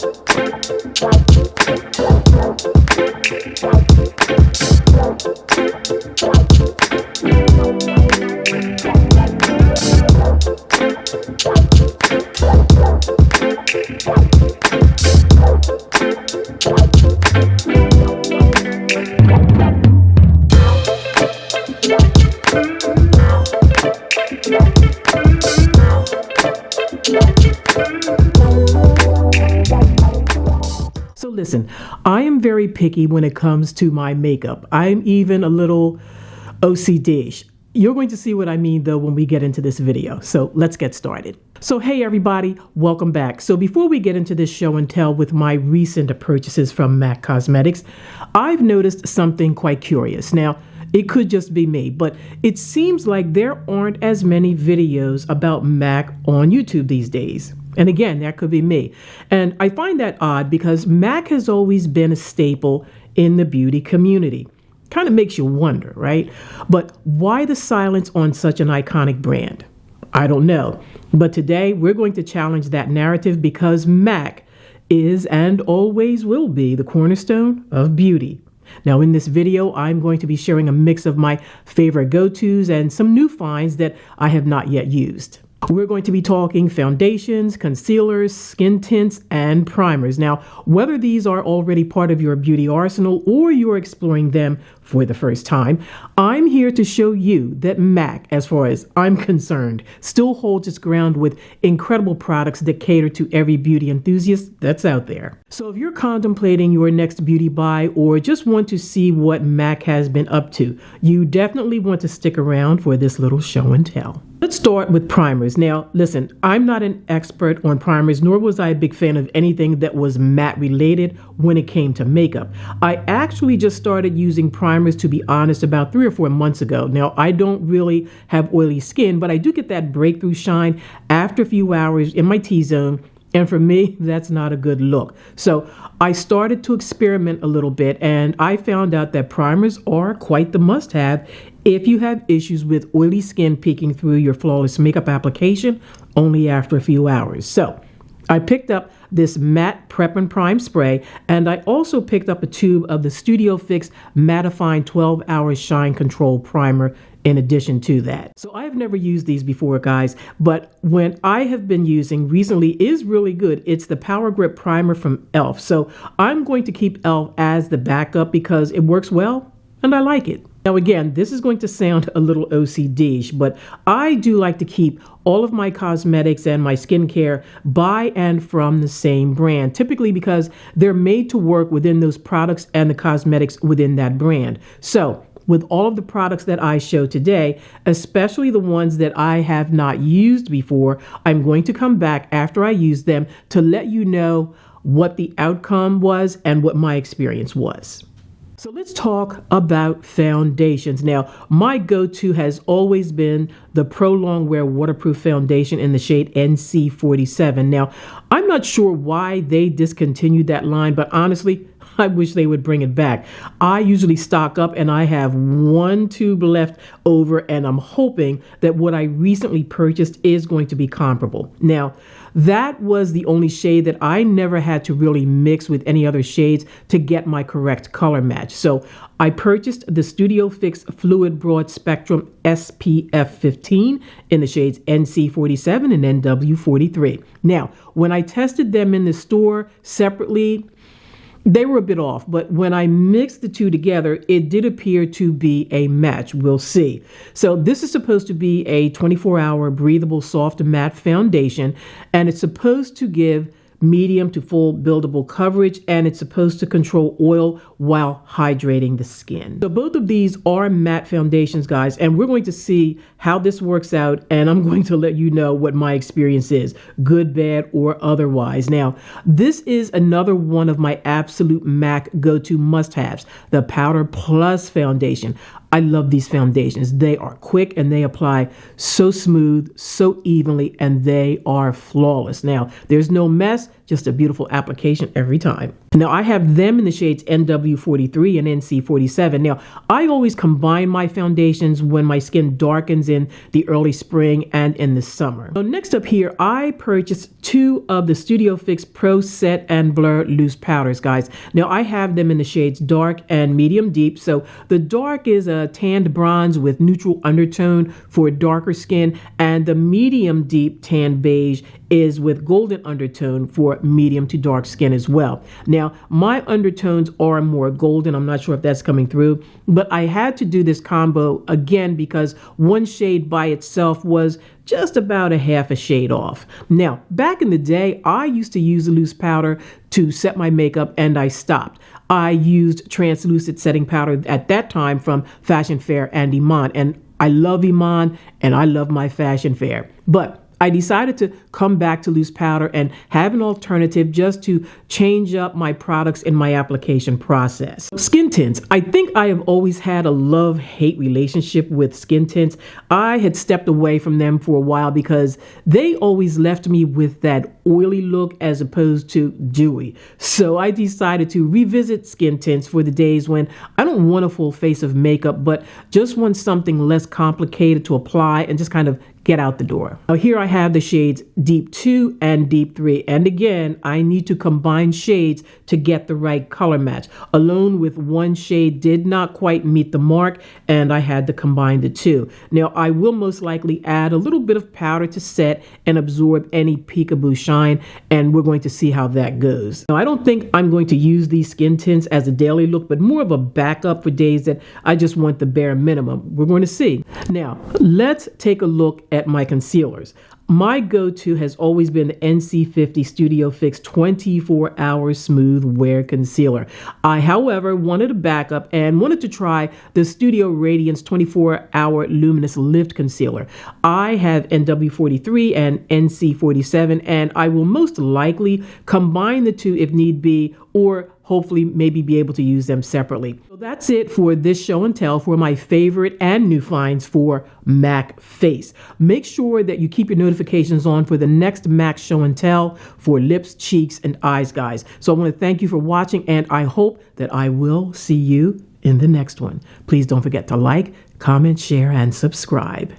So listen, I am very picky when it comes to my makeup. I'm even a little OCD-ish. You're going to see what I mean though when we get into this video. So let's get started. So hey everybody, welcome back. So before we get into this show and tell with my recent purchases from MAC Cosmetics, I've noticed something quite curious. Now, it could just be me, but it seems like there aren't as many videos about MAC on YouTube these days. And again, that could be me. And I find that odd because MAC has always been a staple in the beauty community. Kind of makes you wonder, right? But why the silence on such an iconic brand? I don't know. But today we're going to challenge that narrative because MAC is and always will be the cornerstone of beauty. Now in this video, I'm going to be sharing a mix of my favorite go-tos and some new finds that I have not yet used. We're going to be talking foundations, concealers, skin tints, and primers. Now, whether these are already part of your beauty arsenal or you're exploring them for the first time, I'm here to show you that MAC, as far as I'm concerned, still holds its ground with incredible products that cater to every beauty enthusiast that's out there. So if you're contemplating your next beauty buy or just want to see what MAC has been up to, you definitely want to stick around for this little show and tell. Let's start with primers. Now, listen, I'm not an expert on primers, nor was I a big fan of anything that was matte related when it came to makeup. I actually just started using primers, to be honest, about 3 or 4 months ago. Now, I don't really have oily skin, but I do get that breakthrough shine after a few hours in my T-zone. And for me, that's not a good look. So I started to experiment a little bit and I found out that primers are quite the must-have if you have issues with oily skin peeking through your flawless makeup application only after a few hours. So I picked up this matte prep and prime spray, and I also picked up a tube of the Studio Fix mattifying 12-hour shine control primer in addition to that. So I've never used these before, guys, but when I have been using recently is really good. It's the Power Grip Primer from e.l.f. So I'm going to keep e.l.f. as the backup because it works well and I like it. Now again, this is going to sound a little OCD-ish, but I do like to keep all of my cosmetics and my skincare by and from the same brand, typically because they're made to work within those products and the cosmetics within that brand. So with all of the products that I show today, especially the ones that I have not used before, I'm going to come back after I use them to let you know what the outcome was and what my experience was. So let's talk about foundations. Now, my go-to has always been the Pro Longwear Waterproof Foundation in the shade NC47. Now, I'm not sure why they discontinued that line, but honestly, I wish they would bring it back. I usually stock up and I have 1 tube left over, and I'm hoping that what I recently purchased is going to be comparable. Now, that was the only shade that I never had to really mix with any other shades to get my correct color match. So I purchased the Studio Fix Fluid Broad Spectrum SPF 15 in the shades NC47 and NW43. Now, when I tested them in the store separately, they were a bit off, but when I mixed the two together, it did appear to be a match. We'll see. So this is supposed to be a 24-hour breathable soft matte foundation, and it's supposed to give medium to full buildable coverage, and it's supposed to control oil while hydrating the skin. So both of these are matte foundations, guys, and we're going to see how this works out, and I'm going to let you know what my experience is, good, bad, or otherwise. Now, this is another one of my absolute MAC go-to must-haves, the Powder Plus Foundation. I love these foundations. They are quick and they apply so smooth, so evenly, and they are flawless. Now, there's no mess, just a beautiful application every time. Now, I have them in the shades NW43 and NC47. Now, I always combine my foundations when my skin darkens in the early spring and in the summer. So next up here, I purchased 2 of the Studio Fix Pro Set and Blur Loose Powders, guys. Now, I have them in the shades dark and medium deep. So the dark is a tanned bronze with neutral undertone for darker skin, and the medium deep tan beige is with golden undertone for medium to dark skin as well. Now, my undertones are more golden. I'm not sure if that's coming through, but I had to do this combo again because one shade by itself was just about a half a shade off. Now, back in the day, I used to use a loose powder to set my makeup, and I stopped. I used translucent setting powder at that time from Fashion Fair and Iman, and I love Iman and I love my Fashion Fair. But I decided to come back to loose powder and have an alternative just to change up my products in my application process. Skin tints. I think I have always had a love-hate relationship with skin tints. I had stepped away from them for a while because they always left me with that oily look as opposed to dewy. So I decided to revisit skin tints for the days when I don't want a full face of makeup, but just want something less complicated to apply and just kind of get out the door. Now here I have the shades Deep 2 and Deep 3. And again, I need to combine shades to get the right color match. Alone with one shade did not quite meet the mark, and I had to combine the two. Now I will most likely add a little bit of powder to set and absorb any peekaboo shine, and we're going to see how that goes. Now I don't think I'm going to use these skin tints as a daily look, but more of a backup for days that I just want the bare minimum. We're going to see. Now let's take a look at my concealers. My go-to has always been the NC50 Studio Fix 24-Hour Smooth Wear Concealer. I, however, wanted a backup and wanted to try the Studio Radiance 24-Hour Luminous Lift Concealer. I have NW43 and NC47, and I will most likely combine the two if need be, or hopefully maybe be able to use them separately. So that's it for this show and tell for my favorite and new finds for MAC Face. Make sure that you keep your notifications on for the next MAC show and tell for lips, cheeks, and eyes, guys. So I want to thank you for watching, and I hope that I will see you in the next one. Please don't forget to like, comment, share, and subscribe.